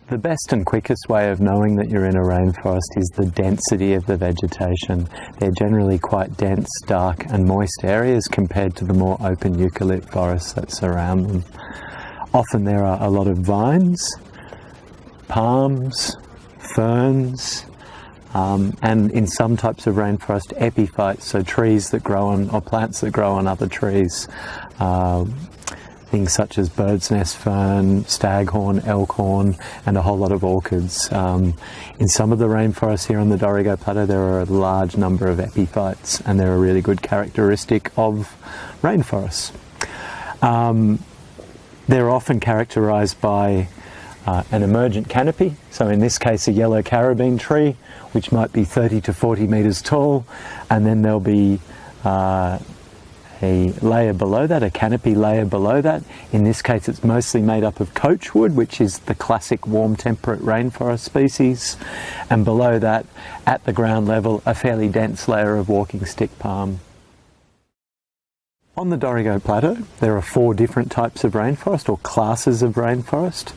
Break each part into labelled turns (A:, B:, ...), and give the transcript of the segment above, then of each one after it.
A: The best and quickest way of knowing that you're in a rainforest is the density of the vegetation. They're generally quite dense, dark and moist areas compared to the more open eucalypt forests that surround them. Often there are a lot of vines, palms, ferns, and in some types of rainforest, epiphytes, so trees that grow on, or plants that grow on other trees. Things such as bird's nest fern, staghorn, elkhorn, and a whole lot of orchids. In some of the rainforests here on the Dorrigo Plateau, there are a large number of epiphytes, and they're a really good characteristic of rainforests. They're often characterized by an emergent canopy, so in this case a yellow carabine tree, which might be 30 to 40 metres tall, and then there'll be a layer below that, a canopy layer below that. In this case it's mostly made up of coachwood, which is the classic warm temperate rainforest species, and below that, at the ground level, a fairly dense layer of walking stick palm. On the Dorrigo Plateau there are 4 different types of rainforest, or classes of rainforest.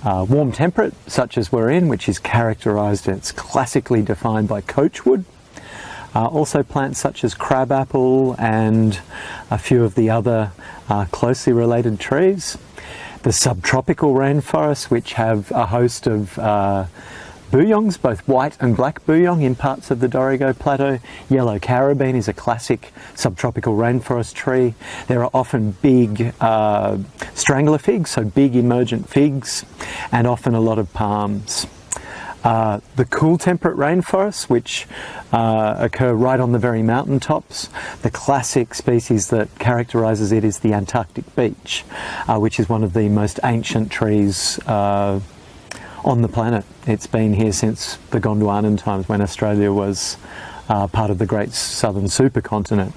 A: Warm temperate, such as we're in, which is characterised, it's classically defined by coachwood. Also plants such as crabapple and a few of the other closely related trees. The subtropical rainforests, which have a host of booyongs, both white and black booyong in parts of the Dorrigo Plateau. Yellow carabine is a classic subtropical rainforest tree. There are often big strangler figs, so big emergent figs, and often a lot of palms. The cool temperate rainforests, which occur right on the very mountaintops. The classic species that characterises it is the Antarctic beech, which is one of the most ancient trees on the planet. It's been here since the Gondwanan times, when Australia was part of the great southern supercontinent.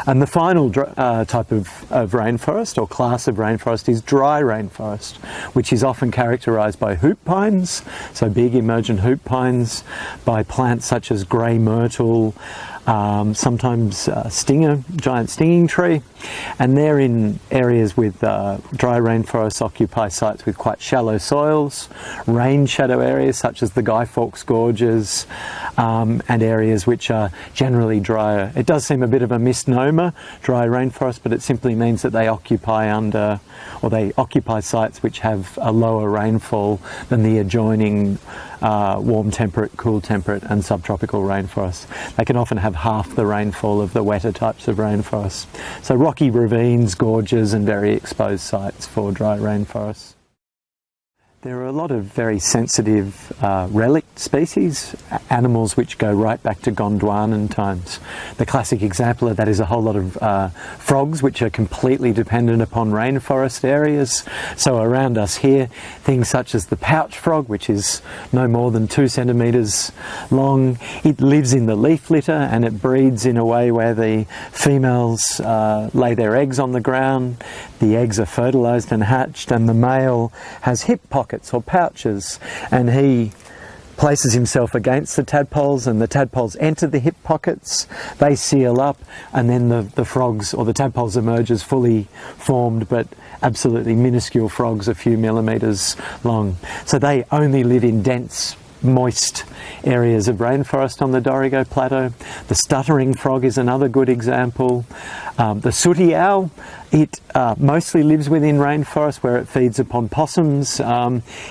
A: And the final type of rainforest, or class of rainforest, is dry rainforest, which is often characterised by hoop pines, so big emergent hoop pines, by plants such as grey myrtle, sometimes giant stinging tree, and they're in areas with dry rainforests occupy sites with quite shallow soils, rain shadow areas such as the Guy Fawkes Gorges, and areas which are generally drier. It does seem a bit of a misnomer, dry rainforest, but it simply means that they occupy sites which have a lower rainfall than the adjoining warm temperate, cool temperate and subtropical rainforests. They can often have half the rainfall of the wetter types of rainforests. So rocky ravines, gorges and very exposed sites for dry rainforests. There are a lot of very sensitive relict species, animals which go right back to Gondwanan times. The classic example of that is a whole lot of frogs which are completely dependent upon rainforest areas. So around us here, things such as the pouch frog, which is no more than 2 centimetres long. It lives in the leaf litter and it breeds in a way where the females lay their eggs on the ground. The eggs are fertilised and hatched, and the male has hip pockets or pouches, and he places himself against the tadpoles, and the tadpoles enter the hip pockets, they seal up, and then the frogs or the tadpoles emerge as fully formed but absolutely minuscule frogs a few millimetres long. So they only live in dense, moist areas of rainforest on the Dorrigo Plateau. The stuttering frog is another good example. The sooty owl, it mostly lives within rainforest where it feeds upon possums.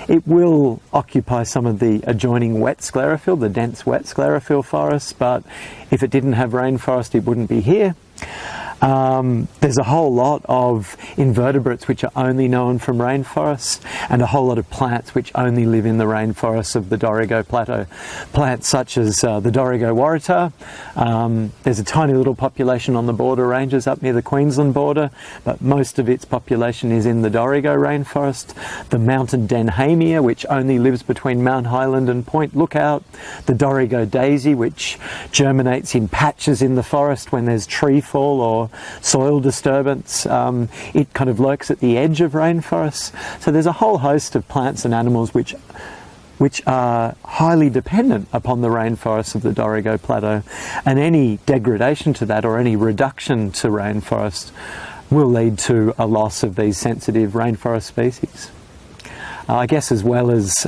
A: It will occupy some of the adjoining wet sclerophyll, the dense wet sclerophyll forests, but if it didn't have rainforest it wouldn't be here. There's a whole lot of invertebrates which are only known from rainforests, and a whole lot of plants which only live in the rainforests of the Dorrigo Plateau. Plants such as the Dorrigo waratah. There's a tiny little population on the border ranges up near the Queensland border, but most of its population is in the Dorrigo rainforest. The mountain denhamia, which only lives between Mount Highland and Point Lookout. The Dorrigo daisy, which germinates in patches in the forest when there's tree fall or soil disturbance. It kind of lurks at the edge of rainforests. So there's a whole host of plants and animals which which are highly dependent upon the rainforests of the Dorrigo Plateau, and any degradation to that or any reduction to rainforest will lead to a loss of these sensitive rainforest species. I guess as well as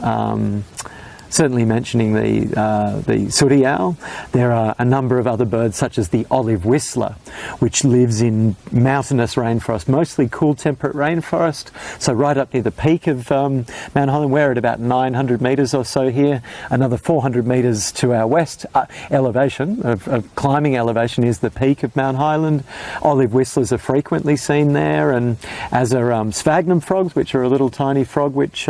A: certainly mentioning the sooty owl, there are a number of other birds such as the olive whistler, which lives in mountainous rainforest, mostly cool temperate rainforest, so right up near the peak of Mount Holland. We're at about 900 metres or so here. Another 400 metres to our west elevation, of climbing elevation, is the peak of Mount Highland. Olive whistlers are frequently seen there, and as are sphagnum frogs, which are a little tiny frog which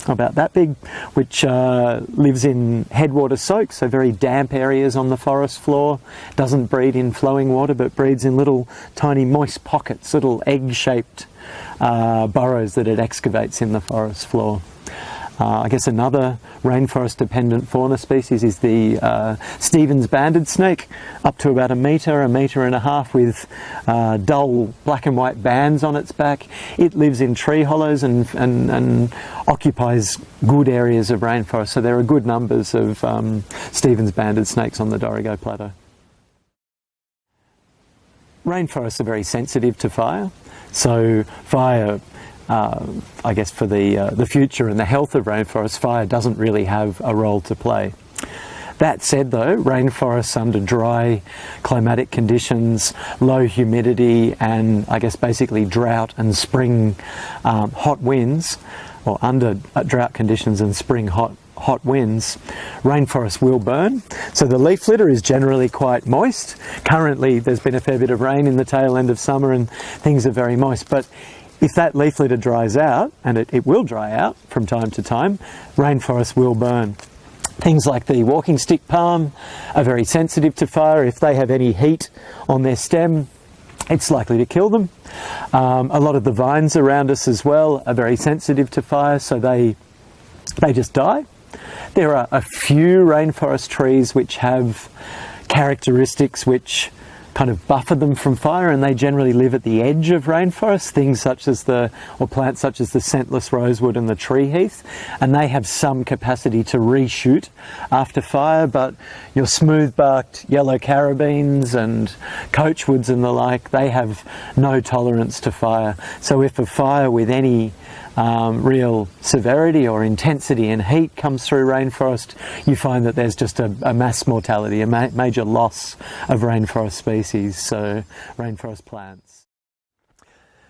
A: about that big, which lives in headwater soaks, so very damp areas on the forest floor. Doesn't breed in flowing water, but breeds in little tiny moist pockets, little egg-shaped burrows that it excavates in the forest floor. I guess another rainforest-dependent fauna species is the Stevens banded snake, up to about a metre and a half, with dull black and white bands on its back. It lives in tree hollows and occupies good areas of rainforest, so there are good numbers of Stevens banded snakes on the Dorrigo Plateau. Rainforests are very sensitive to fire, so fire, I guess for the future and the health of rainforests, fire doesn't really have a role to play. That said though, rainforests under dry climatic conditions, low humidity, and I guess basically drought and spring hot winds, or under drought conditions and spring hot winds, rainforests will burn. So the leaf litter is generally quite moist. Currently there's been a fair bit of rain in the tail end of summer and things are very moist, but if that leaf litter dries out, and it will dry out from time to time, rainforests will burn. Things like the walking stick palm are very sensitive to fire. If they have any heat on their stem, it's likely to kill them. A lot of the vines around us as well are very sensitive to fire, so they just die. There are a few rainforest trees which have characteristics which kind of buffer them from fire, and they generally live at the edge of rainforest, things such as plants such as the scentless rosewood and the tree heath, and they have some capacity to reshoot after fire, but your smooth-barked yellow carabines and coachwoods and the like, they have no tolerance to fire. So if a fire with any real severity or intensity and heat comes through rainforest, you find that there's just a mass mortality, a major loss of rainforest species, so rainforest plants.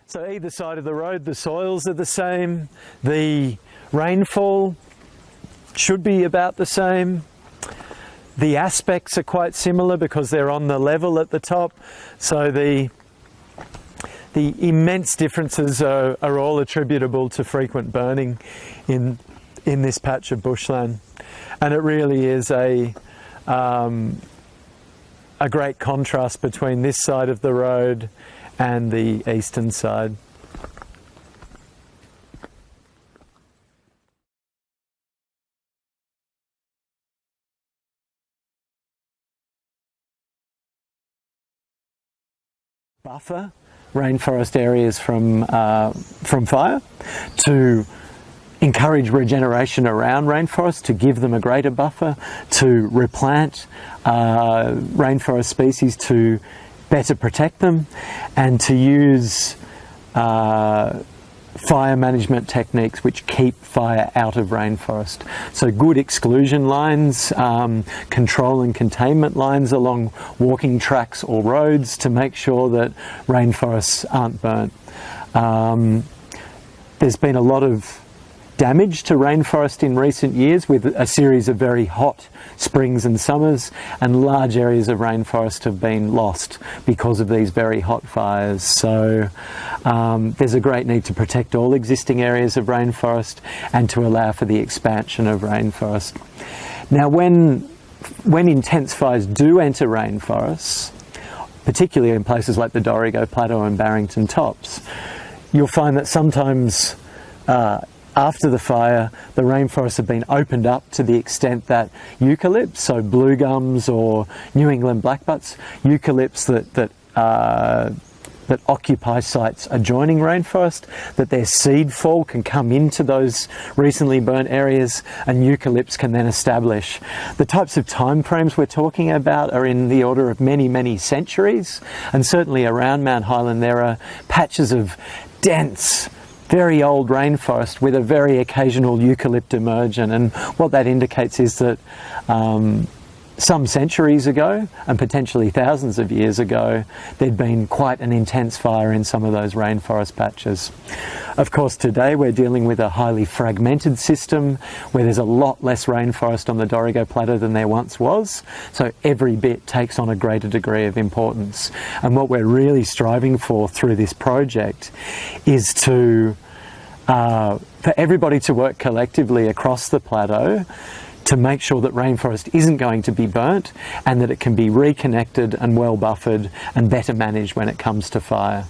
A: So either side of the road, the soils are the same, the rainfall should be about the same, the aspects are quite similar because they're on the level at the top, so the immense differences are all attributable to frequent burning in this patch of bushland, and it really is a great contrast between this side of the road and the eastern side. Buffer rainforest areas from fire, to encourage regeneration around rainforests, to give them a greater buffer, to replant rainforest species to better protect them, and to use fire management techniques which keep fire out of rainforest. So good exclusion lines, control and containment lines along walking tracks or roads to make sure that rainforests aren't burnt. There's been a lot of damage to rainforest in recent years with a series of very hot springs and summers, and large areas of rainforest have been lost because of these very hot fires. So there's a great need to protect all existing areas of rainforest and to allow for the expansion of rainforest. Now when intense fires do enter rainforests, particularly in places like the Dorrigo Plateau and Barrington Tops, you'll find that sometimes after the fire, the rainforests have been opened up to the extent that eucalypts, so blue gums or New England blackbutts, eucalypts that that occupy sites adjoining rainforest, that their seed fall can come into those recently burnt areas, and eucalypts can then establish. The types of time frames we're talking about are in the order of many, many centuries, and certainly around Mount Highland there are patches of dense, very old rainforest with a very occasional eucalypt emergent, and what that indicates is that some centuries ago, and potentially thousands of years ago, there'd been quite an intense fire in some of those rainforest patches. Of course, today we're dealing with a highly fragmented system where there's a lot less rainforest on the Dorrigo Plateau than there once was, so every bit takes on a greater degree of importance. And what we're really striving for through this project is for everybody to work collectively across the plateau to make sure that rainforest isn't going to be burnt, and that it can be reconnected and well buffered and better managed when it comes to fire.